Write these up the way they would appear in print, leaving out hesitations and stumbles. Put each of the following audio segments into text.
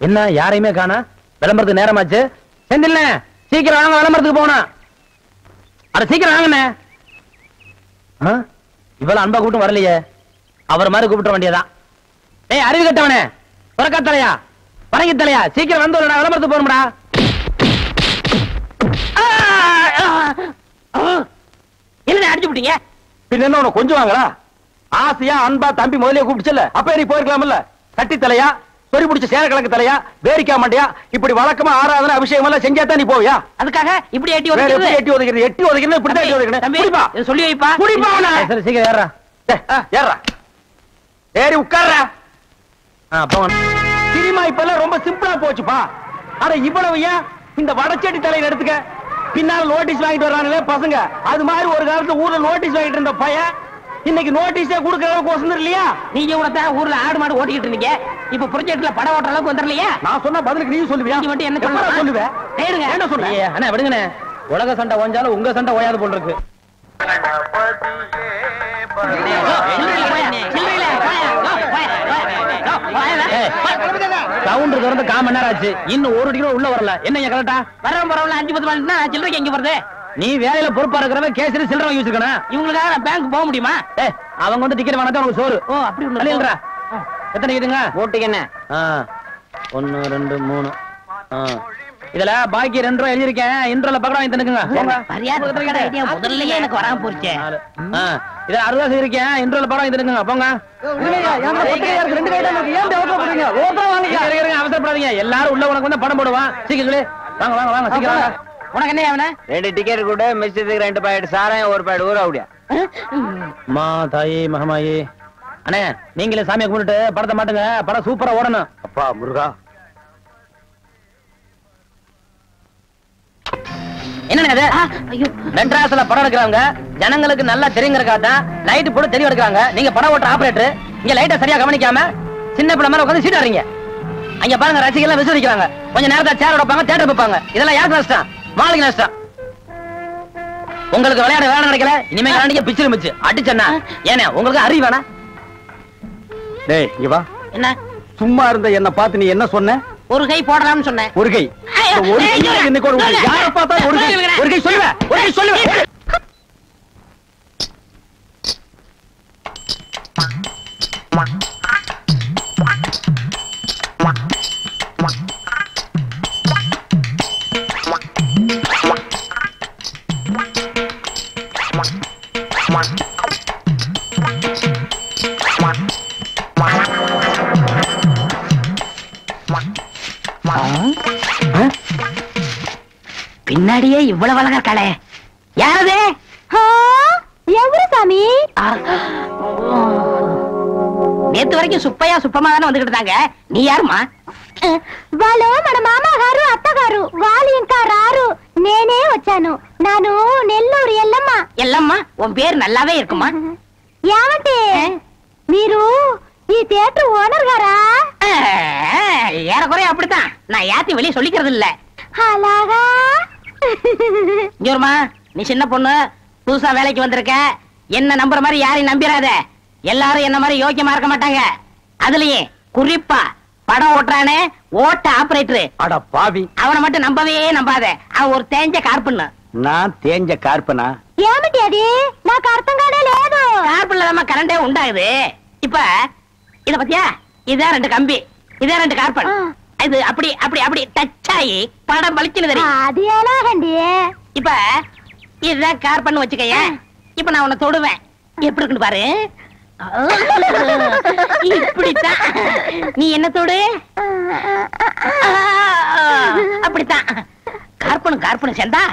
என்ன யாரையுமே காணா? விளம்பரத்துக்கு நேரமாச்சு. செந்தில்ல சீக்கிரம் வாங்க, விளம்பரத்துக்கு போனா. அட சீக்கிரம் வாங்கண்ணே. இவ்வளவு அன்பா கூட்டம் வரலையே. அவர் மாதிரி கூப்பிட்ட வேண்டியதான். ஏய் அறிவு கட்டவனே, புறக்கா தலையா, பறங்கி தலையா, சீக்கிரம் வந்து விளம்பரத்துக்கு போகணும்டா. என்ன அடிச்சு விட்டீங்க? பின்ன என்ன உனக்கு கொஞ்சம் வாங்களா? ஆசையா அன்பா தம்பி முதலே கூப்பிடுச்சல, அப்ப நீ போயிருக்கலாம்ல. கட்டி தலையா, சொறி பிடிச்ச சேர கிழக்கு தலையா, வேரிக்கா மாட்டியா, இப்படி வழக்கமா ஆராதனை அபிஷேகம் எல்லாம் செஞ்சாதான் நீ போவியா? அதுக்காக இப்படி எட்டி ஒதுக்கிறது? எட்டி ஒதுக்கிறது, எட்டி ஒதுக்கிறது, இப்படி தான் எட்டி ஒதுக்கணும். குடிப்பா, சொல்லி வைப்பா. குடிப்பா. சரி சீக்கிரம் ஏறா. ஏறா, ஏறி உட்கார்றா. சினிமா இப்பெல்லாம் ரொம்ப சிம்பிளா போச்சுப்பா. அட இவ்வளவு ஏன் இந்த வடச்சேட்டி தலையில எடுத்துக்க. பின்னால நோட்டீஸ் வாங்கிட்டு வர்றாங்களே பசங்க, அது மாதிரி ஒரு காலத்துல ஊர்ல நோட்டீஸ் வாங்கிட்டு இருந்த பையன் இன்னைக்கு நோட்டீஸே கொடுக்கற அளவுக்கு வசந்தர் இல்லையா? நீங்க கூட ஊர்ல ஆடு மாடு ஓட்டிக்கிட்டு இருந்தீங்க, இப்ப ப்ராஜெக்ட்ல படம் ஓட்டுற அளவுக்கு வந்துடலையா? நான் சொன்ன பதிலுக்கு நீ சொல்லுவியா? நீ மட்டும் என்ன சொல்லுவே? என்ன சொல்றீங்க? அண்ணா விடுங்கண்ணே, உலக சண்டை ஓஞ்சாலும் உங்க சண்டை ஓயாது போல் இருக்கு. கவுண்டர் திறந்து 1/4 மணி நேரம் ஆச்சு, இன்னும் 1 டிகிரி உள்ள வரல. என்ன கரெக்டா வரவன் பரவாயில்ல, 5-10 மணி சில்லறைக்கு எங்க வருது? நீ வேலையில பொறுப்பா இருக்கிறவன் கேசரி சில்லறை வாங்கி வச்சிருக்கணும். இவங்களுக்காக நான் பேங்க் போக முடியுமா? அவங்க வந்து டிக்கெட் வாங்கினா உங்களுக்கு சோறு. ஓ அப்படி இல்லையா? எத்தனை இதுங்க ஓட்டுக்கு? என்ன 1 2 3. இதுல பாக்கி 2 ரூபாய் எழுதிருக்கேன். இன்ட்ரோல பக்கம் வாங்கி தந்துக்குங்க. முதல்லயே எனக்கு வராம போச்சு. இதுல 60 இருக்கேன். இன்ட்ரோல பக்கம் வாங்கி தந்துக்குங்க. போங்க. அவசரப்படாதீங்க, எல்லாரும் உள்ள உனக்கு வந்து படம் போடுவான். சீக்கிரம் வாங்க வாங்க வாங்க சீக்கிரம் வாங்க. உனக்கு என்ன அவன 2 டிக்கெட் கூட மிச்சத்துக்கு 2 பாக்கெட் சாராயம் 1 பாக்கெட் ஊற அப்படியா? மா தாயி மகமாயி. அண்ணே நீங்களே சாமியை கும்பிட்டு படத்தை மாட்டுங்க, படம் சூப்பரா ஓடணும். அப்பா முருகா. என்ன மெட்ராஸ்ல படம் எடுக்கிறாங்க, ஜனங்களுக்கு நல்லா தெரியுங்கிறக்காதான் லைட் போட்டு தெரிய எடுக்கிறாங்க. நீங்க படம் ஓட்டுற ஆபரேட்டர் இங்க லைட்டை சரியா கவனிக்காம சின்ன பிள்ளை மாதிரி உட்காந்து சீட்டாடுறீங்க. அங்க பாருங்க ரசிகர்கள் விசுவதிக்கிறாங்க, கொஞ்ச நேரத்தை சேர் வைப்பாங்க, தியேட்டர் வைப்பாங்க. இதெல்லாம் யாருக்கு நஷ்டம்? மாளுக்கு நஷ்டம். உங்களுக்கு விளையாட வேலை கிடைக்கல, இனிமே கரண்டிக்கு பிச்சு மிச்சு அடிச்சா ஏன்னா உங்களுக்கு அறிவு வேணா? டேய் இங்க வா. என்ன சும்மா இருந்த என்ன பார்த்து நீ என்ன சொன்ன? ஒரு கை போடலாம்னு சொன்னேன். ஒரு கை ஒரு கை இன்னைக்கு ஒரு யாரை பார்த்தா ஒரு கை சொல்லுவேன், ஒரு கை சொல்லுவேன். பின்னாடியே இவ்வளவு அழகா இருக்காளே, யாரது? எவரு சாமி? நேத்து வரைக்கும் சுப்பையா சுப்பமா தானே வந்துகிட்டு இருந்தாங்க, நீ யாருமா? వాళ్ళు మన మామగారు అత్తగారు, వాళ్ళు ఇంకా రారు, నేనే వచ్చాను. నాను నెల్లూరు ఎల్లమ్మ. ఎల్లమ్మ உன் பேர் நல்லாவே இருக்குமா? ఏమంటే మీరు ఈ தியேட்டர் ஓனர் గారా? ஏறக்குறைய அப்படித்தான், நான் யாத்தையும் வெளியே சொல்லிக்கிறது இல்ல. అలాగా? ஜோர்மா நீ சின்ன பொண்ணு, புதுசா வேலைக்கு வந்திருக்க, என்ன நம்புற மாதிரி யாரையும் நம்பிராத. எல்லாரும் என்ன மாதிரி யோக்கியமா இருக்க மாட்டாங்க. அதுலயே குறிப்பா படம் ஓட்டுறானே ஓட்ட ஆபரேட்டர், அட பாவி, அவனை மட்டும் நம்பவே நம்பாத. அவன் ஒரு தேஞ்ச கார்பன். நான் தேஞ்ச கார்பனா? ఏమిటి అది? నాకు అర్థం కానే లేదు. கார்பன்ல தான் கரண்டே உண்டாகுது. இப்ப இத பத்தியா, இதான் 2 கம்பி, இதே 2 கார்பன். இது அப்படி அப்படி அப்படி டச் ஆகி படம் பளிச்சுன்னு தெரியும். அது எலாகண்டி. இப்ப இதுதான் கார்பன் வச்சுக்கய. இப்ப நான் உன்னை தொடுவேன், எப்படி இருக்குன்னு பாரு. இப்படித்தான் நீ என்ன தொடு, அப்படித்தான். கார்பனும் கார்பனும் சேர்ந்தா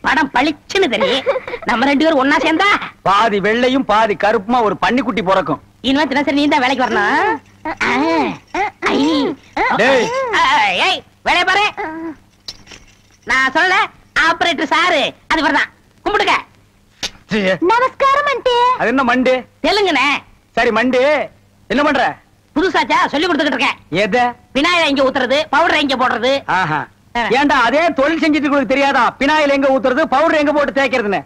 படம் பளிச்சுன்னு தெரியும். நம்ம 2 பேரும் ஒன்னா சேர்ந்தா பாதி வெள்ளையும் பாதி கருப்புமா ஒரு பன்னிக்குட்டி பிறக்கும். இன்னும் தினசரி நீ தான் வேலைக்கு வரணும். வேலைய பாரு. நான் சொல்ல ஆபரேட்டர் சாரு, அது வரதான். கும்பிடுங்க. நமஸ்காரம் ஆண்டி. அது என்ன மண்டு? தெலுங்குனே. சரி மண்டு, என்ன பண்ற? புதுசாச்சா சொல்லி கொடுத்துக்கிட்டு இருக்கேன். எது? விநாயகர் இங்க ஊத்துறது, பவுடர் இங்க போடுறது. ஏன்டா அதே தொழில் செஞ்சுட்டு உங்களுக்கு தெரியாதா பினாயில் எங்க ஊத்துறது பவுடர் எங்க போட்டு தேய்க்கிறதுன்னு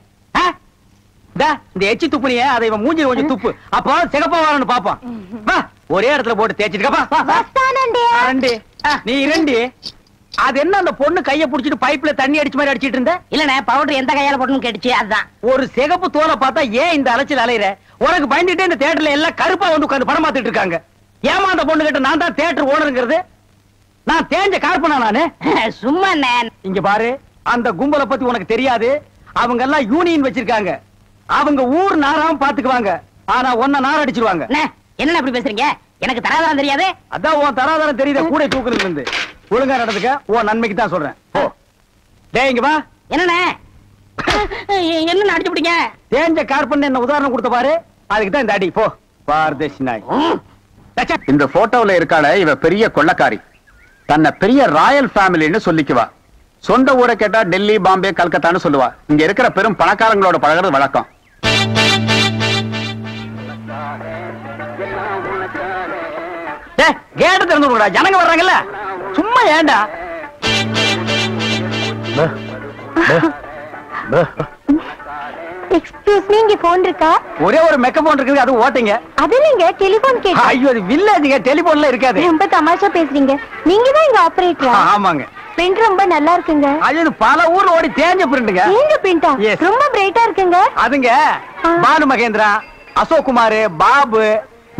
இந்த எச்சி துப்புனிய அதை இவன் மூஞ்சி கொஞ்சம் துப்பு அப்போ சிகப்பா வரணும் பாப்பான் வா ஒரே இடத்துல போட்டு தேய்ச்சிட்டு நீ இரண்டி அது என்ன அந்த பொண்ணு கைய புடிச்சிட்டு பைப்ல தண்ணி அடிச்ச மாதிரி அடிச்சிட்டு இருந்த இல்லனே பவுடர் எந்த கையால போட்டுன்னு கேட்டுச்சு அதுதான் ஒரு சிகப்பு தோலை பார்த்தா ஏன் இந்த அலைச்சல் அலையிற உனக்கு பயந்துட்டே இந்த தியேட்டர்ல எல்லாம் கருப்பா வந்து உட்கார்ந்து படம் பார்த்துட்டு இருக்காங்க ஏமா அந்த பொண்ணு கிட்ட நான் தான் தியேட்டர் ஓனருங்கிறது நான் தேஞ்ச கார்பனா நானு சும்மா இங்க பாரு அந்த கும்பலை பத்தி உனக்கு தெரியாது அவங்க எல்லாம் யூனியன் வச்சிருக்காங்க அவங்க ஊர் நாராம பாத்துக்குவாங்க ஆனா ஒன்ன நார அடிச்சிருவாங்க என்ன அப்படி பேசுறீங்க எனக்கு தராதரம் தெரியாது அதான் உன் தராதரம் தெரியுத கூட தூக்குறதுல இருந்து ஒழுங்கா நடந்துக்க உன் நன்மைக்கு தான் சொல்றேன் ஓ டேய் இங்க வா என்னண்ணே என்ன அடிச்சு பிடிங்க தேஞ்ச கார்பன் என்ன உதாரணம் கொடுத்த பாரு அதுக்கு தான் இந்த அடி போ பார்தேசி நாய் இந்த போட்டோல இருக்காள இவ பெரிய கொள்ளக்காரி தன்னை பெரிய ராயல் ஃபேமிலின்னு சொல்லிக்குவா சொந்த ஊரை கேட்டா டெல்லி பாம்பே கல்கத்தான்னு சொல்லுவா இங்க இருக்கிற பெரும் பணக்காரங்களோட பழகிறது வழக்கம் கேட்ட திறந்து விடுடா ஜனங்க வர்றாங்கல்ல சும்மா ஏண்டா எக்ஸ்கியூஸ் மீ இங்க போன் இருக்கா ஒரே ஒரு மெக்க போன் இருக்குது அது ஓட்டிங்க அது இல்லங்க டெலிபோன் கேட்டா ஐயோ அது வில்லேஜ்ங்க டெலிபோன்ல இருக்காது ரொம்ப தமாஷா பேசுறீங்க நீங்க தான் இங்க ஆபரேட்டரா ஆமாங்க பிரிண்ட் ரொம்ப நல்லா இருக்குங்க அது பல ஊர்ல ஓடி தேஞ்ச பிரிண்ட்ங்க நீங்க பிரிண்டா ரொம்ப பிரைட்டா இருக்குங்க அதுங்க பானு மகேந்திரா அசோக் குமார் பாபு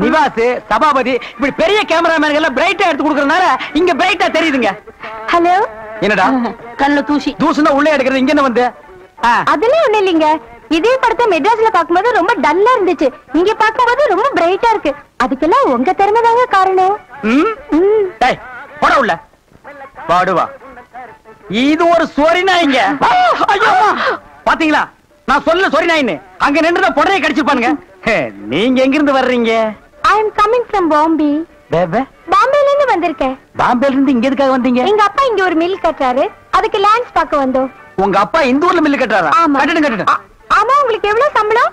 நிவாஸ் சபாபதி இப்படி பெரிய கேமராமேன் எல்லாம் பிரைட்டா எடுத்து கொடுக்கறதுனால இங்க பிரைட்டா தெரியுதுங்க ஹலோ என்னடா கண்ணு தூசி தூசுனா உள்ளே எடுக்கிறது இங்க என்ன வந்து அதெல்லாம் ஒண்ணு இல்லைங்க இதே படத்தை மெட்ராஸ்ல பாக்கும்போது ரொம்ப டல்லா இருந்துச்சு நீங்க பாக்கும்போது ரொம்ப பிரைட்டா இருக்கு அதுக்கெல்லாம் உங்க திறமை தாங்க காரணம் டேய் போட உள்ள பாடுவா இது ஒரு சொரி நாய்ங்க ஐயோ பாத்தீங்களா நான் சொல்ல சொரி நாயின்னு அங்க நின்றுதான் புடரையை கடிச்சிருப்பானுங்க நீங்க எங்க இருந்து வர்றீங்க ஐ அம் கமிங் ஃப்ரம் பாம்பே பாம்பேல இருந்து வந்திருக்கேன் பாம்பேல இருந்து இங்க எதுக்காக வந்தீங்க எங்க அப்பா இங்க ஒரு மில் கட்டுறாரு அதுக்கு லேண்ட்ஸ் பார்க்க வந்தோம் உங்க அப்பா இந்த ஊர்ல மில் கட்டுறாரா கட்டணும் ஆமா உங்களுக்கு எவ்வளவு சம்பளம்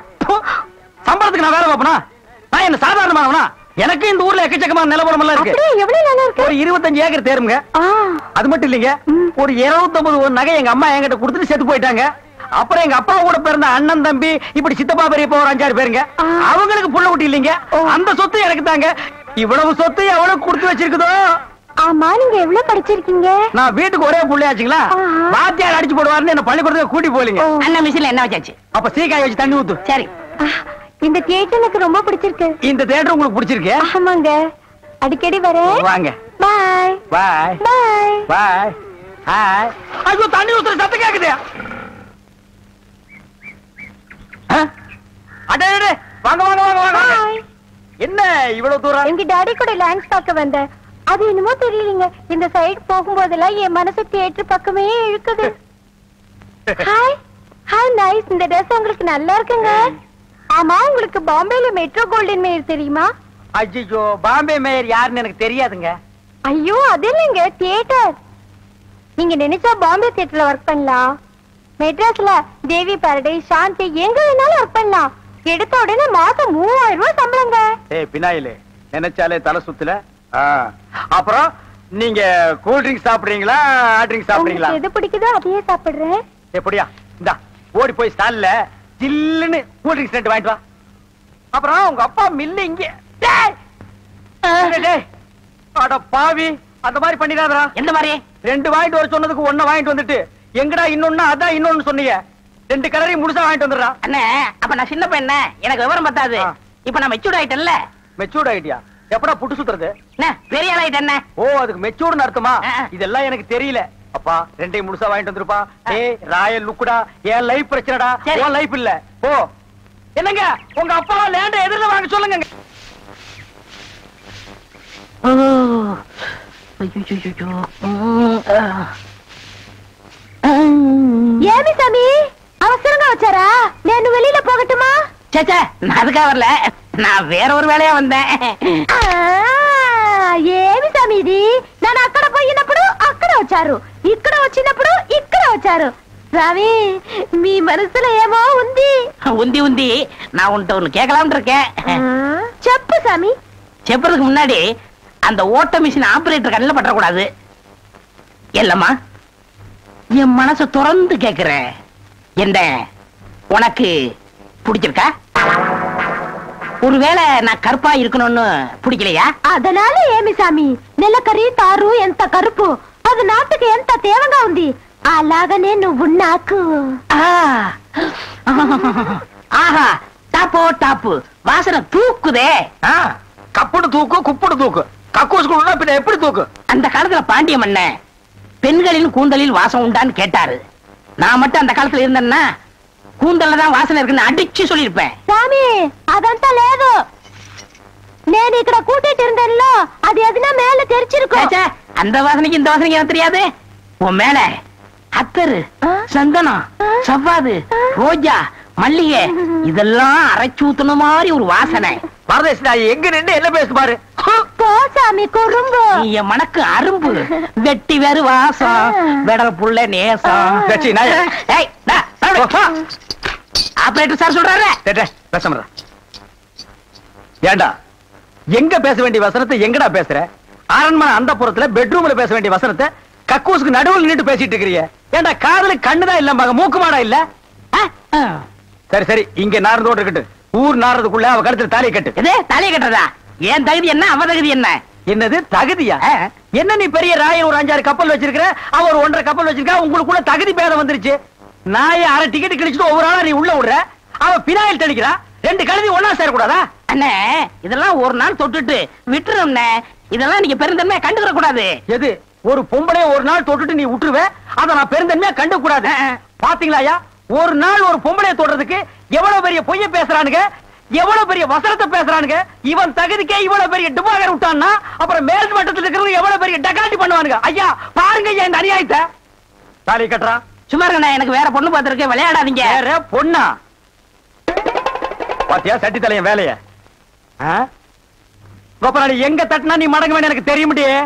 சம்பளத்துக்கு நான் வேலை பார்ப்பனா நான் என்ன சாதாரணமானவனா எனக்கு இந்த ஊர்ல எக்கச்சக்கமான நிலவரம் எல்லாம் இருக்கு எவ்வளவு நல்லா இருக்கு ஒரு 25 ஏக்கர் தேருங்க அது மட்டும் இல்லைங்க ஒரு 250 ஒரு நகை எங்க அம்மா என்கிட்ட கொடுத்துட்டு செத்து போயிட்டாங்க அப்புறம் எங்க அப்பா கூட பிறந்த அண்ணன் தம்பி இப்படி சித்தப்பா பெரியப்பா ஒரு 5-6 பேருங்க அவங்களுக்கு புள்ள குட்டி இல்லைங்க அந்த சொத்து எனக்கு தாங்க இவ்வளவு சொத்து எவ்வளவு கொடுத்து வச்சிருக்குதோ ஆமா நீங்க எவ்வளவு படிச்சிருக்கீங்க நான் வீட்டுக்கு ஒரே புள்ளையாச்சுங்களா வாத்தியார் அடிச்சு போடுவாருன்னு என்ன பள்ளிக்கூடத்துக்கு கூட்டி போலீங்க அண்ணன் மிஷின்ல என்ன வச்சாச்சு அப்ப சீக்காய் வச்சு தண்ணி ஊத்து சரி இந்த தியேட்டர் எனக்கு ரொம்ப பிடிச்சிருக்கு இந்த தியேட்டர் உங்களுக்கு பிடிச்சிருக்கு ஆமாங்க அடிக்கடி வரேன் வாங்க பாய் பாய் பாய் பாய் ஹாய் ஐயோ தண்ணி ஊத்துற சத்தம் கேக்குது அடே வாங்க வாங்க வாங்க வாங்க என்ன இவ்வளவு தூரம் எங்க டாடி கூட லேண்ட்ஸ் பார்க்க வந்தேன் அது என்னமோ தெரியலங்க இந்த சைடு போகும்போதெல்லாம் என் மனசு தியேட்டர் பக்கமே இழுக்குது ஹாய் ஹாய் நைஸ் இந்த ட்ரெஸ் உங்களுக்கு நல்லா இருக்குங்க ஆமா உங்களுக்கு பாம்பேல மெட்ரோ கோல்டன் மேயர் தெரியுமா ஐயோ பாம்பே மேயர் யாருன்னு எனக்கு தெரியாதுங்க ஐயோ அது இல்லைங்க தியேட்டர் நீங்க நினைச்சா பாம்பே தியேட்டர்ல ஒர்க் பண்ணலாம் மெட்ராஸ்ல தேவி பாரடைஸ் சாந்தி எங்க வேணாலும் ஒர்க் பண்ணலாம் எடுத்த உடனே மாசம் 3000 ரூபாய் சம்பளங்க ஏய் பினாயிலே நினைச்சாலே தலை சுத்துல அப்புறம் நீங்க கூல் ட்ரிங்க் சாப்பிடுறீங்களா ஹாட் ட்ரிங்க் சாப்பிடுறீங்களா எது பிடிக்குதோ அதையே சாப்பிடுறேன் எப்படியா இந்தா ஓடி போய் ஸ்டால்ல ஜில்லுன்னு கூல் ட்ரிங்க்ஸ் ரெண்டு வாங்கிட்டு வா அப்புறம் உங்க அப்பா மில்லு இங்க அட பாவி அந்த மாதிரி பண்ணிடாதடா எந்த மாதிரி ரெண்டு வாங்கிட்டு வர சொன்னதுக்கு ஒண்ணு வாங்கிட்டு வந்துட்டு எங்கடா இன்னொன்னு அதான் இன்னொன்னு சொன்னீங்க ரெண்டு கலரையும் முழுசா வாங்கிட்டு வந்துடுறா அண்ணே அப்ப நான் சின்ன பையன் எனக்கு விவரம் பத்தாது இப்ப நான் மெச்சூர்ட் ஆயிட்டேன்ல மெச்சூர்ட் ஆயிட்டியா எப்படா புட்டு சுத்துறது பெரிய ஆள் ஆயிட்டேன் ஓ அதுக்கு மெச்சூர்னு அர்த்தமா இதெல்லாம் எனக்கு தெரியல அப்பா ரெண்டையும் முழுசா வாங்கிட்டு வந்துருப்பா ஏய் ராயல் லுக்குடா என் லைஃப் பிரச்சனைடா உன் லைஃப் இல்ல ஓ என்னங்க உங்க அப்பா லேண்ட எதிரில வாங்க சொல்லுங்க ஏமி சாமி அவசரங்க வச்சாரா நான் வெளியில போகட்டுமா சேச்சே நான் அதுக்காக வரல நான் வேற ஒரு வேலையா வந்தேன் ఏమి సమీది నేను అక్కడ పోయినప్పుడు అక్కడ వచ్చారు ఇక్కడ వచ్చినప్పుడు ఇక్కడ వచ్చారు சாமி మీ మనసులో ఏమో ఉంది உந்தி உந்தி நான் உன்கிட்ட ஒண்ணு கேட்கலாம்னு இருக்கேன் చెప్పు சாமி செப்புறதுக்கு முன்னாடி அந்த ஓட்ட மிஷின் ஆபரேட்டர் கண்ணில் பற்றக்கூடாது இல்லம்மா என் மனச திறந்து கேக்குறேன். என்ன உனக்கு பிடிச்சிருக்கா? ஒருவேளை நான் கருப்பா இருக்கணும்னு பிடிக்கலையா? ಅದನಾಲ ఏమి సామి నెలకరి తారు ఎంత కరుపు అది నాటుకు ఎంత తేవంగా ఉంది అలాగనే నువ్వు నాకు ஆஹா டாப்போ டாப்பு வாசனை தூக்குதே. கப்புடு தூக்கு குப்புடு தூக்கு கக்கூசுக்குள்ள பின்ன எப்படி தூக்கு? அந்த காலத்துல பாண்டிய மன்னன் பெண்களின் கூந்தலில் வாசம் உண்டான்னு கேட்டாரு. நான் மட்டும் அந்த காலத்துல இருந்தேன்னா கூந்தல்ல தான் வாசனை இருக்குன்னு அடிச்சு சொல்லிருப்பேன். సామి అదంతా లేదు నేను ఇక్కడ కూటిட்டு இருந்தேன்లో அது எதுனா மேல தெரிச்சிருக்கும். அந்த வாசனைக்கு இந்த வாசனைக்கு எனக்கு தெரியாது. உன் மேல அத்தரு சந்தனம் சவ்வாது ரோஜா மல்லிகை இதெல்லாம் அரைச்சு ஊத்துன மாதிரி ஒரு வாசனை. பரதேசி நாய் எங்க நின்று என்ன பேசு பாரு. போ சாமி குறும்பு என் மனக்கு அரும்பு வெட்டி வேறு வாசம் வெடல் புள்ள நேசம். ஆபரேட்டர் சார் சொல்றாரு. பேச ஏண்டா எங்க பேச வேண்டிய வசனத்தை எங்கடா பேசுற? அரண்மனை அந்த புறத்துல பெட்ரூம்ல பேச வேண்டிய வசனத்தை கக்கூசுக்கு நடுவில் நின்று பேசிட்டு இருக்கிறீங்க. ஏண்டா காதுல கண்ணுதான் இல்ல மூக்கு மாடா இல்ல? சரி சரி இங்க நாரதோடு இருக்கட்டும். ஊர் நாரதுக்குள்ள அவ கழுத்துல தாலியை கட்டு. எது தாலியை கட்டுறதா? ஏன் தகுதி என்ன அவ தகுதி என்ன? என்னது தகுதியா? என்ன நீ பெரிய ராயன் ஒரு 5-6 கப்பல் வச்சிருக்கிற, அவ ஒரு 1.5 கப்பல் வச்சிருக்கா. உங்களுக்குள்ள தகுதி பேதம் வந்துருச்சு. நாய அரை டிக்கெட் கிழிச்சிட்டு ஒவ்வொரு ஆளா நீ உள்ள விடுற. அவ பினாயில் தெளிக்கிறா. 2 கழுதி ஒன்னா சேரக்கூடாதா? அண்ணே இதெல்லாம் ஒரு நாள் தொட்டுட்டு விட்டுரும்ண்ணே. இதெல்லாம் நீங்க பெருந்தன்மையா கண்டுக்கிற கூடாது. எது ஒரு பொம்பளைய ஒரு நாள் தொட்டுட்டு நீ விட்டுருவ, அத நான் பெருந்தன்மையா கண்டு கூடாது. பாத்தீங்களாயா ஒரு நாள் ஒரு பொம்பளைய தொடுறதுக்கு எவ்வளவு பெரிய பொய்ய பேசுறானுங்க, எவ்வளவு பெரிய வசனத்தை பேசுறானுங்க. இவன் தகுதிக்கே இவ்வளவு பெரிய டிபாகர் விட்டான்னா அப்புறம் மேல் மட்டத்தில் இருக்கிறவங்க எவ்வளவு பெரிய டகாட்டி பண்ணுவானுங்க. ஐயா பாருங்க ஐயா இந்த அநியாயத்தை. தாலி கட்டுறா. சும்மா இருக்கண்ணே எனக்கு வேற பொண்ணு பார்த்திருக்கேன் விளையாடாதீங்க. வேற பொண்ணா? பாத்தியா சட்டி தலையன் வேலைய. கோபராணி எங்க தட்டினா நீ மடங்க வேணும் எனக்கு தெரிய முடியே.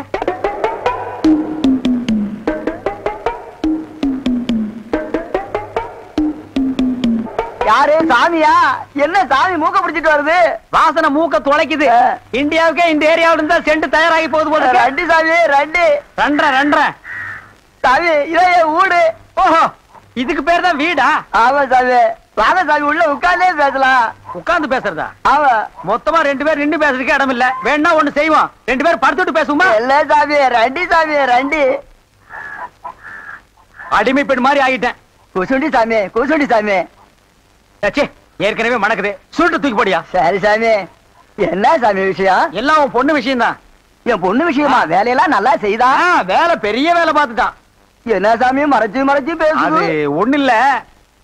யாரு சாமியா? என்ன சாமி மூக்க பிடிச்சிட்டு வருது? வாசனை மூக்க துளைக்குது. இந்தியாவுக்கே இந்த ஏரியாவில இருந்தா செண்டு தயாராகி போகுது போல. ரெண்டு சாமி ரெண்டு ரெண்டரை சாமி இதே வீடு. ஓஹோ இதுக்கு பேர் தான் வீடா? ஆமா சாமி வாங்க சாமி உள்ள உட்கார்ந்தே பேசலாம். உட்கார்ந்து பேசுறதா? ஆமா மொத்தமா 2 பேர் நின்று பேசுறதுக்கு இடம் இல்ல. வேணா ஒண்ணு செய்வோம், 2 பேர் படுத்துட்டு பேசுமா? இல்ல சாமி ரெண்டு அடிமை பெண் மாதிரி ஆகிட்டேன். குசுண்டி சாமி ஏற்கனவே மணக்குது. சுருட்டு தூக்கி போடியா. சரி சாமி என்ன சாமி விஷயம்? எல்லாம் உன் பொண்ணு விஷயம் தான். என் பொண்ணு விஷயமா? வேலையெல்லாம் நல்லா செய்தா? வேலை பெரிய வேலை பார்த்துட்டான். என்ன சாமி மறைச்சு பேசுது? ஒண்ணு இல்ல,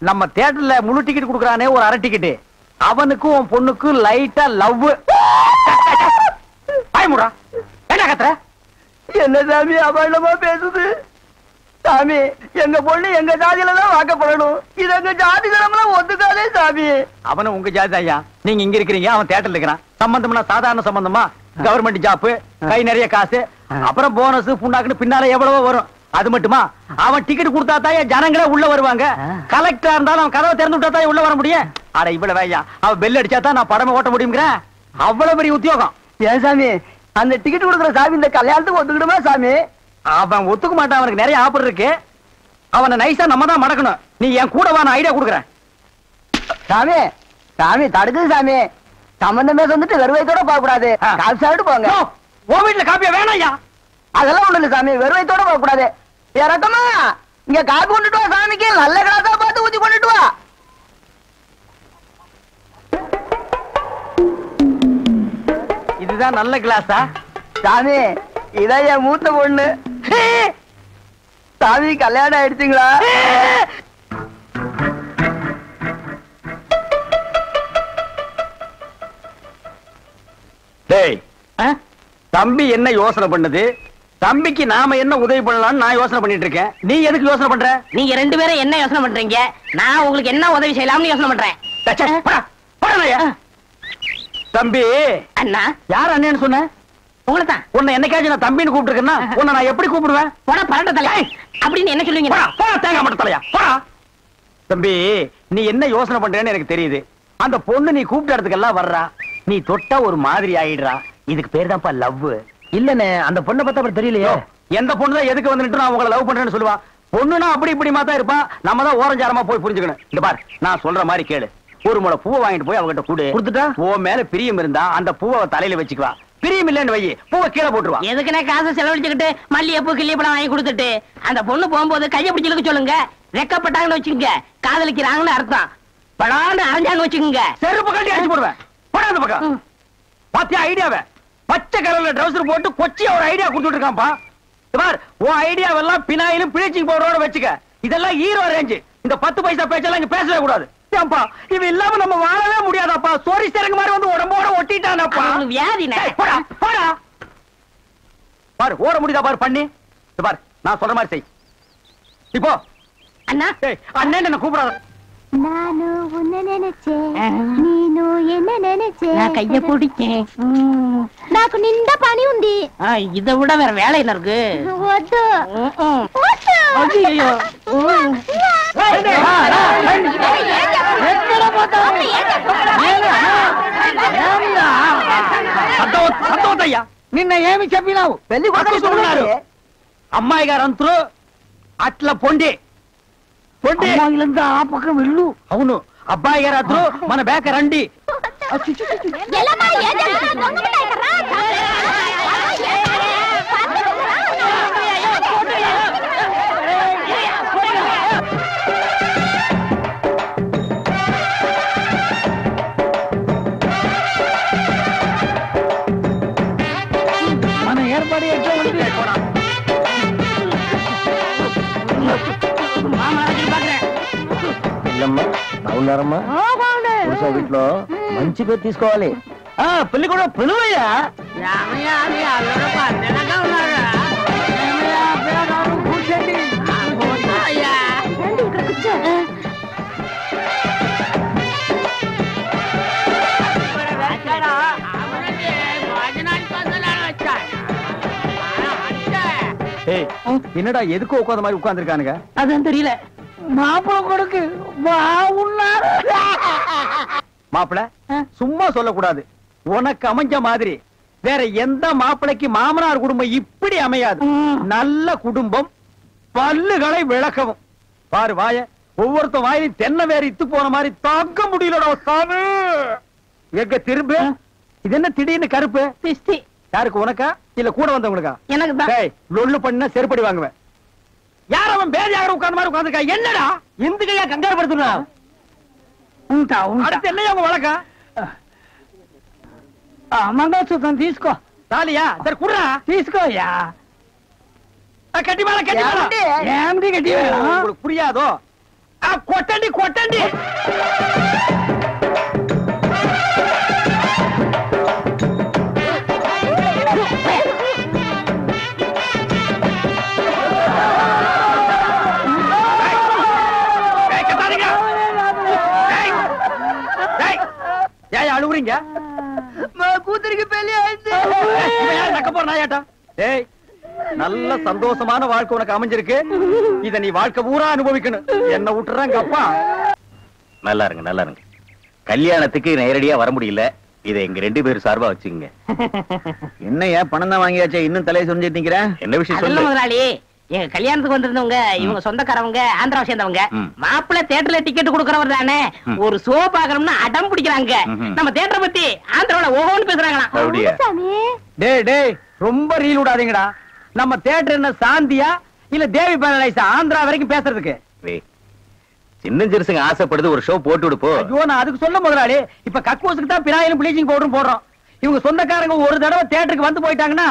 நம்ம தியேட்டர்ல முழு டிக்கெட் குடுக்கறானே ஒரு அரை டிக்கெட், அவனுக்கும் உன் பொண்ணுக்கும் லைட்டா லவ். பயமுடா என்ன கத்துற? என்ன சாமி அபாண்டமா பேசுது? சாமி எங்க பொண்ணு எங்க ஜாதியில தான் வாக்கப்படணும். இது எங்க ஜாதி தரம்லாம் ஒத்துக்காதே சாமி. அவனும் உங்க ஜாதி ஐயா. நீங்க இங்க இருக்கிறீங்க, அவன் தியேட்டர்ல இருக்கிறான். சம்பந்தம்னா சாதாரண சம்பந்தமா? கவர்மெண்ட் ஜாப், கை நிறைய காசு, அப்புறம் போனஸ் புண்ணாக்குன்னு பின்னால எவ்வளவோ வரும். அது மட்டுமா அவன் டிக்கெட் கொடுத்தா தான் ஜனங்களே உள்ள வருவாங்க. கலெக்டரா இருந்தாலும் அவன் கதவை திறந்து விட்டா தான் உள்ள வர முடியும். அட இவ்வளவு ஐயா அவன் பெல் அடிச்சா தான் நான் படமே ஓட்ட முடியுங்கிற அவ்வளவு பெரிய உத்தியோகம். ஏன் சாமி அந்த டிக்கெட் கொடுக்குற சாமி இந்த கல்யாணத்துக்கு ஒத்துக்கிடுமா சாமி? அவன் ஒத்துக்க மாட்டான். அவனுக்கு நிறைய ஆஃபர் இருக்கு. அவனை நைஸா நம்ம தான் மடக்கணும். நீ என் கூட வா, நான் ஐடியா கொடுக்குறேன். சாமி தடுக்குது சாமி. சம்பந்தமே வந்துட்டு வெறுவைத்தோட போக கூடாது. காசு சாப்பிட்டு போங்க. உன் வீட்டுல காப்பியா வேணாயா? அதெல்லாம் ஒண்ணு இல்ல சாமி, வெறுவைத்தோட போக கூடாது. இறக்கமா இங்க காப்பி கொண்டுட்டு வா சாமிக்கு. நல்ல கிளாஸா பார்த்து ஊத்தி கொண்டுட்டு வா. இதுதான் நல்ல கிளாஸா? சாமி இதான் என் மூத்த பொண்ணு. சாமி கல்யாணம் ஆயிடுச்சுங்களா? டேய் தம்பி என்ன யோசனை பண்ணுது? தம்பிக்கு நாம என்ன உதவி பண்ணலாம்னு நான் யோசனை பண்ணிட்டு இருக்கேன். நீ எதுக்கு யோசனை பண்ற? நீங்க 2 பேரும் என்ன யோசனை பண்றீங்க? நான் உங்களுக்கு என்ன உதவி செய்யலாம்னு யோசனை பண்றேன். தம்பி அண்ணா. யார் அண்ணன்னு சொன்ன? உங்களைதான். உன்னை என்னைக்காச்சும் நான் தம்பின்னு கூப்பிட்டுருக்கேன்னா உன்னை நான் எப்படி கூப்பிடுவேன்? போடா பரட்ட தலையா அப்படின்னு என்ன சொல்லுவீங்க? தேங்காய் மட்டும் தலையா போடா. தம்பி நீ என்ன யோசனை பண்றேன்னு எனக்கு தெரியுது. அந்த பொண்ணு நீ கூப்பிட்ட இடத்துக்கெல்லாம் வர்றா, நீ தொட்டா ஒரு மாதிரி ஆயிடுறா. இதுக்கு பேர் தான்ப்பா லவ். இல்லனே அந்த பொண்ணை பார்த்தா அப்புறம் தெரியலையே. எந்த பொண்ணு தான் எதுக்கு வந்துட்டு நான் உங்களை லவ் பண்றேன்னு சொல்லுவா? பொண்ணுனா அப்படி இப்படிமா தான் இருப்பான். நம்ம தான் ஓரஞ்சாரமா போய் புரிஞ்சுக்கணும். இந்த பார், நான் சொல்ற மாதிரி கேளு. ஒரு முளை பூவை வாங்கிட்டு போய் அவகிட்ட கொடுத்துட்டா உன் மேல பிரியம் இருந்தா அந்த பூவை தலையில வச்சுக்குவா. பிரியம் இல்லன்னு வை, பூவை கீழே போட்டுருவா. எதுக்குனே காசை செலவழிச்சுக்கிட்டு மல்லிகைப்பூ கிள்ளிப்பழம் வாங்கி கொடுத்துட்டு அந்த பொண்ணு போகும்போது கையை பிடிச்சிருக்க சொல்லுங்க. வெக்கப்பட்டாங்கன்னு வச்சுக்கோங்க, காதலிக்கிறாங்கன்னு அர்த்தம். படான்னு அரைஞ்சான்னு வச்சுக்கோங்க, செருப்பு கட்டி அடிச்சு போடுவேன். போடாத பக்கம். பாத்தியா ஐடியாவை? பச்சை கலர்ல ட்ரவுசர் போட்டு கொச்சியா ஒரு ஐடியா கொடுத்துட்டு இருக்கான்ப்பா. பார், உன் ஐடியாவெல்லாம் பினாயிலும் பிளீச்சிங் பவுடரோட வச்சுக்க. இதெல்லாம் ஹீரோ ரேஞ்சு. இந்த 10 பைசா பேச்செல்லாம் இங்க பேசவே கூடாது. ஏன்பா இது இல்லாம நம்ம வாழவே முடியாதாப்பா. சோரி சேரங்க மாதிரி வந்து உடம்போட ஒட்டிட்டானப்பா. வியாதினே. போடா போடா. பாரு ஓட முடியுதா பாரு பண்ணி. பாரு நான் சொல்ற மாதிரி செய். இப்போ அண்ணா அண்ணன் என்ன கூப்பிடாத. நானு உன்னை நினைச்சேன், நீனு என்ன நினைச்சேன். நான் கைய பிடிச்சேன். నాకు నిండా పని ఉంది. இதை விட வேற வேலை என்ன இருக்கு? వద్దు. ஐயோ. సంతోషయ్యా నిన్న ఏమి చెప్పినావు? పెళ్లి కొడుకున్నారు అమ్మాయి గారు అంతరు అట్లా పొండి పొండి ఆ పక్కన వెళ్ళు. అవును అబ్బాయి గారు అతను మన బేక రండి. మన ఏర్పాటు ఎట్లా ఉంది? బాగున్నారమ్మా? వీటిలో మంచి పేరు తీసుకోవాలి. పెళ్లి కూడా పిలువయ్యా. என்னடா எதுக்கு உட்காந்த மாதிரி உட்கார்ந்துருக்கானுங்க? அதான் தெரியல. மாப்பிள கொடுக்கு மாப்பிள சும்மா சொல்லக்கூடாது. உனக்கு அமைஞ்ச மாதிரி வேற எந்த மாப்பிளைக்கு மாமனார் குடும்பம் இப்படி அமையாது. நல்ல குடும்பம், பல்லுகளை விளக்கவும். பாரு வாய, ஒவ்வொருத்த வாயிலும் தென்னை வேற இத்து போன மாதிரி தாக்க முடியலடா சாமி. எங்க திரும்ப இது என்ன திடீர்னு கருப்பு? பிஸ்தி. யாருக்கு, உனக்கா இல்ல கூட வந்தவங்களுக்கா? எனக்கு தான். லொல்லு பண்ணா செருப்படி வாங்குவேன். யார் அவன் பேதியாக உட்கார்ந்த மாதிரி உட்கார்ந்துருக்கா? என்னடா இந்த கையா கங்காரு படுத்துனா? அடுத்து என்ன அவங்க வழக்கா? మంగళసూత్రం తీసుకో. தாலியா? சரி குடுறா. తీసుకోయా. கட்டி மேல கட்டி மேல. ఏమిటి గట్టి? உங்களுக்கு புரியாதோ? கொட்டண்டி கொட்டண்டி. ஏன் அழுவுறீங்க? கூத்துருக்கு பெரிய நக்க போற நாயாட்டா. டேய், நல்ல சந்தோஷமான வாழ்க்கை உனக்கு அமைஞ்சிருக்கு. இத நீ வாழ்க்கை பூரா அனுபவிக்கணும். என்ன விட்டுறாங்க அப்பா. நல்லா இருங்க நல்லா இருங்க. கல்யாணத்துக்கு நேரடியா வர முடியல. இதை எங்க 2 பேரும் சார்பா வச்சுங்க. என்னையா பணம் தான் வாங்கியாச்சே, இன்னும் தலையை சொரிஞ்சிட்டு நிக்கிற? என்ன விஷயம் அதெல்லாம் சொல்லு. முதலாளி, எங்க கல்யாணத்துக்கு வந்திருந்தவங்க இவங்க சொந்தக்காரவங்க, ஆந்திராவை சேர்ந்தவங்க. மாப்பிள்ளை தியேட்டர்ல டிக்கெட் கொடுக்கறவர் தானே, ஒரு ஷோ பாக்கணும்னு அடம் பிடிக்கிறாங்க. நம்ம தியேட்டரை பத்தி ஆந்திராவில ஓஹோன்னு பேசுறாங்களாம். அப்படியா? டேய் டேய், ரொம்ப ரீல் விடாதீங்கடா. நம்ம தியேட்டர் என்ன சாந்தியா இல்ல தேவி பேரலைஸா ஆந்திரா வரைக்கும் பேசுறதுக்கு? சின்ன சிறுசுங்க ஆசைப்படுது, ஒரு ஷோ போட்டு விடுப்போ. ஐயோ, நான் அதுக்கு சொல்ல முதலாளி. இப்ப கக்கூசுக்கு தான் பினாயிலும் ப்ளீச்சிங் பவுடரும் போடுறோம். இவங்க சொந்தக்காரங்க ஒரு தடவை தியேட்டருக்கு வந்து போயிட்டாங்கன்னா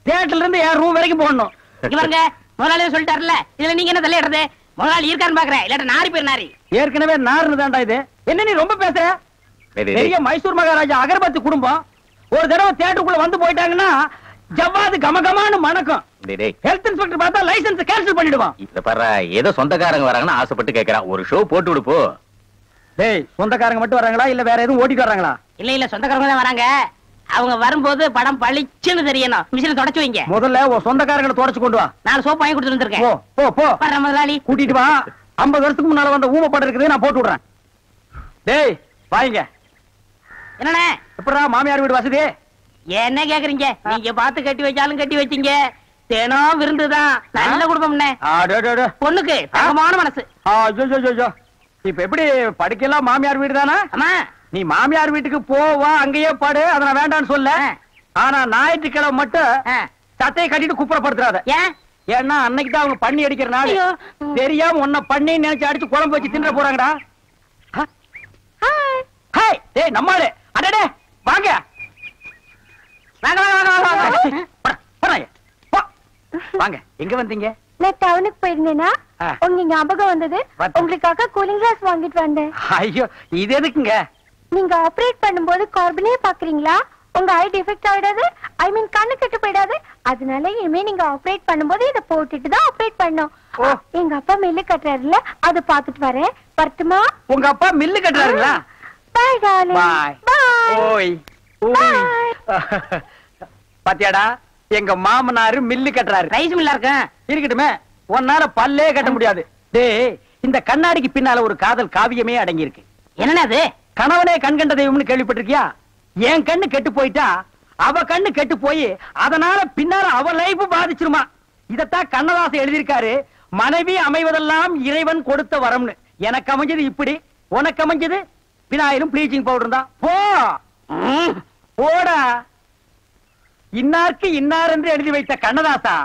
தியேட்டர்ல இருந்து என் ரூம் வரைக்கும் போடணும். இவங்க முதலாளியே சொல்லிட்டாருல, இதுல நீங்க என்ன தலையிடுறது? முதலாளி இருக்கான்னு பாக்குறேன், இல்லாட்ட நாரி பேர் நாரி. ஏற்கனவே நார்னு தான்டா இது. என்ன நீ ரொம்ப பேசுற? பெரிய மைசூர் மகாராஜா அகர்பத்தி குடும்பம் ஒரு தடவை தியேட்டருக்குள்ள வந்து போயிட்டாங்கன்னா ஜவ்வாது கமகமான்னு மணக்கும். ஹெல்த் இன்ஸ்பெக்டர் பார்த்தா லைசென்ஸ் கேன்சல் பண்ணிடுவான். இத பாரு, ஏதோ சொந்தக்காரங்க வராங்கன்னு ஆசைப்பட்டு கேக்குறான். ஒரு ஷோ போட்டு விடுப்போ. டேய், சொந்தக்காரங்க மட்டும் வராங்களா இல்ல வேற எதுவும் ஓட்டிட்டு வராங்களா? இல்ல இல்ல, சொந்தக்காரங்க தான் வராங்க. அவங்க வரும்போது படம் பளிச்சுன்னு தெரியணும். மிஷினை தொடச்சு வைங்க. முதல்ல உன் சொந்தக்காரங்களை தொடச்சு கொண்டு வா. நான் சோப் வாங்கி கொடுத்துட்டு வந்திருக்கேன். போ போ போ. வர முதலாளி. கூட்டிட்டு வா. 50 வருஷத்துக்கு முன்னால வந்த ஊமை படம் இருக்குது, நான் போட்டு விடுறேன். டேய் வாங்க. என்னண்ணே? எப்படா மாமியார் வீடு வசதி? என்ன கேக்குறீங்க? நீங்க பார்த்து கட்டி வச்சாலும் கட்டி வச்சீங்க, தினம் விருந்துதான் நல்ல குடும்பம்னே. பொண்ணுக்கு தங்கமான மனசு. இப்ப எப்படி படுக்கலாம் மாமியார் வீடு தானா? அம்மா நீ மாமியார் வீட்டுக்கு போவா, அங்கேயே பாடு, அத நான் வேண்டான்னு சொல்ல. ஆனா ஞாயிற்றுக்கிழமை மட்டும் சட்டையை கட்டிட்டு குப்புறப்படுத்துறாத. ஏன்? ஏன்னா அன்னைக்கு தான் அவங்க பண்ணி அடிக்கிற நாள். தெரியாம உன்னை பண்ணி நினைச்சு அடிச்சு குழம்பு வச்சு தின்ற போறாங்கடா. ஹாய் டேய் நம்மாளே. அடடே வாங்க வாங்க வாங்க வாங்க வாங்க. போறாங்க போ. வாங்க எங்க வந்தீங்க? நான் டவுனுக்கு போயிருந்தேனா உங்க ஞாபகம் வந்தது. உங்களுக்காக கூலிங் கிளாஸ் வாங்கிட்டு வந்தேன். ஐயோ இது எதுக்குங்க? நீங்க ஆபரேட் பண்ணும்போது கார்பனே பாக்குறீங்களா? உங்க ஐ டிஃபெக்ட் ஆயிடாது, ஐ மீன் கண்ணு கெட்டு போயிடாது. அதனால இனிமே நீங்க ஆபரேட் பண்ணும்போது இத போட்டுட்டு தான் ஆபரேட் பண்ணணும். எங்க அப்பா மில்லு கட்டுறாருல, அத பாத்துட்டு வரேன். வரட்டுமா? உங்க அப்பா மில்லு கட்டுறாருங்களா? Bye darling. பை. ஓய் ஓய். பாத்தியாடா எங்க மாமனாரு மில்லு கட்டுறாரு. ரைஸ் மில்லா இருக்கேன். இருக்கட்டுமே, உன்னால பல்லே கட்ட முடியாது. டேய் இந்த கண்ணாடிக்கு பின்னால ஒரு காதல் காவியமே அடங்கி இருக்கு. என்னன்னா அது? கணவனே கண் கண்ட தெய்வம்னு கேள்விப்பட்டிருக்கியா? என் கண்ணு கெட்டு போயிட்டா அவ கண்ணு கெட்டு போய் அதனால பின்னால அவ லைஃப் பாதிச்சிருமா. இதத்தான் கண்ணதாசன் எழுதியிருக்காரு. மனைவி அமைவதெல்லாம் இறைவன் கொடுத்த வரம்னு. எனக்கு அமைஞ்சது இப்படி, உனக்கு அமைஞ்சது விநாயகரும் ப்ளீச்சிங் பவுடர் தான். போ போடா. இன்னாருக்கு இன்னார் என்று எழுதி வைத்த கண்ணதாசா,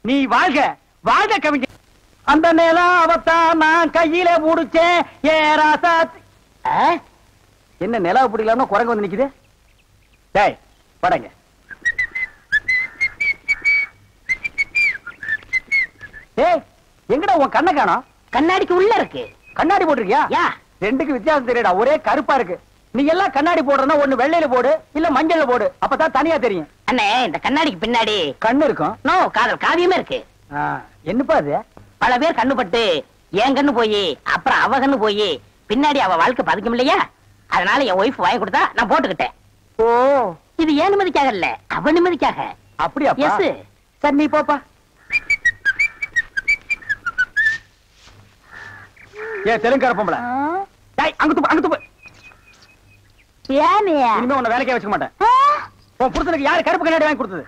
நீ வாழ்க வாழ்க கவிஞர். அந்த நிலம் அவத்தான் நான் கையில முடிச்சேன். ஏ ராசா. என்ன நிலவு பிடிக்கலாம்னு குரங்கு வந்து நிக்குது. டேய் படங்க. ஏய் எங்கடா உன் கண்ணை காணோம்? கண்ணாடிக்கு உள்ள இருக்கு. கண்ணாடி போட்டிருக்கியா? யா ரெண்டுக்கு வித்தியாசம் தெரியடா. ஒரே கருப்பா இருக்கு. நீ எல்லாம் கண்ணாடி போடுறதுனா ஒண்ணு வெள்ளையில போடு, இல்ல மஞ்சள்ல போடு. அப்பதான் தனியா தெரியும். அண்ணே இந்த கண்ணாடிக்கு பின்னாடி கண்ணு இருக்கும். நோ காதல் காவியமே இருக்கு. என்னப்பா அது? பல பேர் கண்ணு பட்டு என் கண்ணு போய் அப்புறம் அவ கண்ணு போய் பின்னாடி அவ வாழ்க்கை பாதிக்கும் இல்லையா? அதனால என் ஒய்ஃப் வாங்கி கொடுத்தா நான் போட்டுக்கிட்டேன். ஓ இது ஏன் நிம்மதிக்காக இல்ல, அவ நிம்மதிக்காக. அப்படியா? எஸ். சரி நீ போப்பா. ஏ தெலுங்கு பொம்பளை. டேய் அங்க துப்பு, அங்க துப்பு. ஏனியா? இனிமே உன்னை வேலைக்கே வச்சுக்க மாட்டேன். உன் புருஷனுக்கு யாரு கருப்பு கண்ணாடி வாங்கி கொடுத்தது?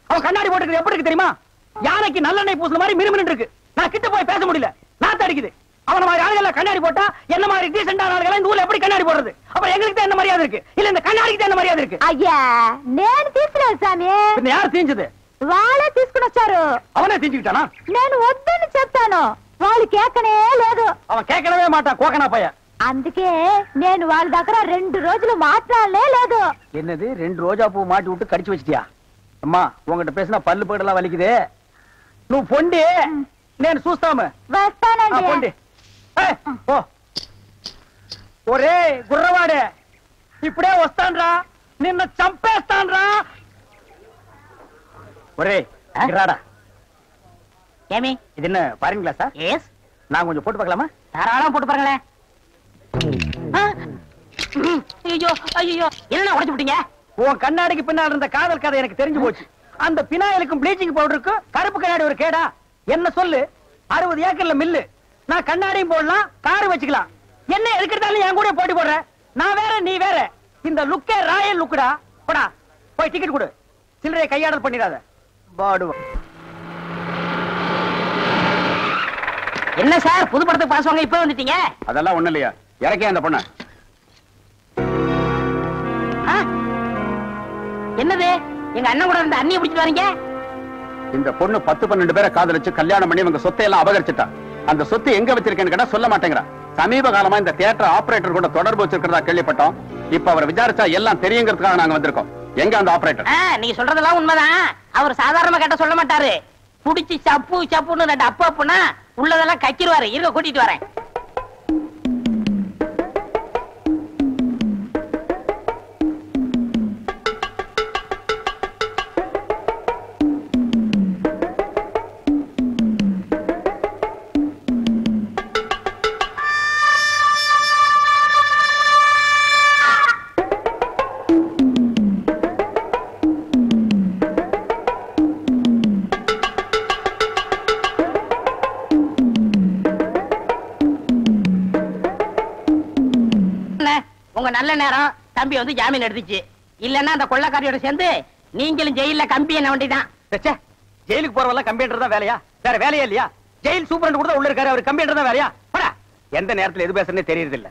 அவன் கண்ணாடி போட்டுக்கிறது எப்படி இருக்கு தெரியுமா? யானைக்கு நல்லெண்ணெய் பூசுன மாதிரி மினுமினு இருக்கு. நான் கிட்ட போய் பேச முடியல, நாத்து அடிக்குது. அவன மாதிரி ஆளுகளை கண்ணாடி போட்டா என்ன மாதிரி டீசென்டான ஆளுகளை இந்த ஊர்ல எப்படி கண்ணாடி போடுறது? அப்ப எங்களுக்கு தான் என்ன மரியாதை இருக்கு, இல்ல இந்த கண்ணாடிக்கு தான் என்ன மரியாதை இருக்கு? ஐயா నేను తీసుకురాను సామి. பின்ன யார் தீஞ்சது? వాళ్ళే తీసుకుని వచ్చారు. அவனே தீஞ்சுக்கிட்டானா? నేను వద్దని చెప్తాను, వాళ్ళు కేకనే లేదు. அவன் கேட்கவே மாட்டான், கோக்கனா பையன். అందుకే నేను వాళ్ళ దగ్గర 2 రోజులు మాట్లాడలే లేదు. என்னது 2 ரோஜா பூ மாட்டி விட்டு கடிச்சு வச்சிட்டியா? அம்மா உங்ககிட்ட பேசினா பல்லு போடலாம் வலிக்குது. నువ్వు పొండి నేను చూస్తాము. వస్తానండి. పొండి. ఓ ఒరే గుర్రవాడే, ఇప్పుడే వస్తాన్రా, నిన్ను చంపేస్తాన్రా. ఒరే రాడా. ஏமி இது என்ன பாருங்க கிளாஸா? எஸ். நான் கொஞ்சம் போட்டு பார்க்கலாமா? தாராளமா போட்டு பாருங்களேன். ஐயோ ஐயோ என்ன உடைச்சு விட்டீங்க? உன் கண்ணாடிக்கு பின்னால் இருந்த காதல் கதை எனக்கு தெரிஞ்சு போச்சு. அந்த பினாயிலுக்கும் ப்ளீச்சிங் பவுடருக்கும் கருப்பு கண்ணாடி ஒரு கேடா? என்ன சொல்லு, 60 ஏக்கர்ல மில்லு. நான் கண்ணாடியும் போடலாம், காரு வச்சுக்கலாம். என்ன எதுக்கெடுத்தாலும் என் கூட போட்டி போடுற? நான் வேற நீ வேற. இந்த லுக்கே ராயல் லுக்குடா. போடா போய் டிக்கெட் கொடு. சில்லறையை கையாடல் பண்ணிடாத. பாடுவா. என்ன சார் புது படத்துக்கு பாஸ் வாங்க இப்ப வந்துட்டீங்க? அதெல்லாம் ஒண்ணு இல்லையா, இறக்கே அந்த பொண்ண. என்னது எங்க அண்ணன் கூட இருந்த அண்ணியை பிடிச்சிட்டு வரீங்க? இந்த பொண்ணு 10-12 பேரை காதலிச்சு கல்யாணம் பண்ணி இவங்க சொத்தை எல்லாம் அபகரிச்சுட்டா. அந்த சொத்து எங்க வச்சிருக்கேன்னு கேட்டா சொல்ல மாட்டேங்கிறா. சமீப காலமா இந்த தியேட்டர் ஆபரேட்டர் கூட தொடர்பு வச்சிருக்கிறதா கேள்விப்பட்டோம். இப்ப அவரை விசாரிச்சா எல்லாம் தெரியுங்கிறதுக்காக நாங்க வந்திருக்கோம். எங்க அந்த ஆபரேட்டர்? நீங்க சொல்றதெல்லாம் உண்மைதான். அவர் சாதாரணமா கேட்ட சொல்ல மாட்டாரு. புடிச்சு சப்பு சப்புன்னு 2 அப்பு அப்புனா உள்ளதெல்லாம் கக்கிடுவாரு. இருக்க கூட்டிட்டு வரேன். உங்க நல்ல நேரம் தம்பி வந்து ஜாமீன் எடுத்துச்சு. இல்லன்னா அந்த கொள்ளக்காரியோட சேர்ந்து நீங்களும் ஜெயில கம்பி என்ன வேண்டிதான். ஜெயிலுக்கு போறவெல்லாம் கம்ப்யூட்டர் தான் வேலையா? வேற வேலையா இல்லையா? ஜெயில் சூப்பரண்ட் கூட உள்ள இருக்காரு, அவர் கம்ப்யூட்டர் தான் வேலையா? போடா. எந்த நேரத்துல எது பேசுறதுன்னு தெரியறது இல்ல.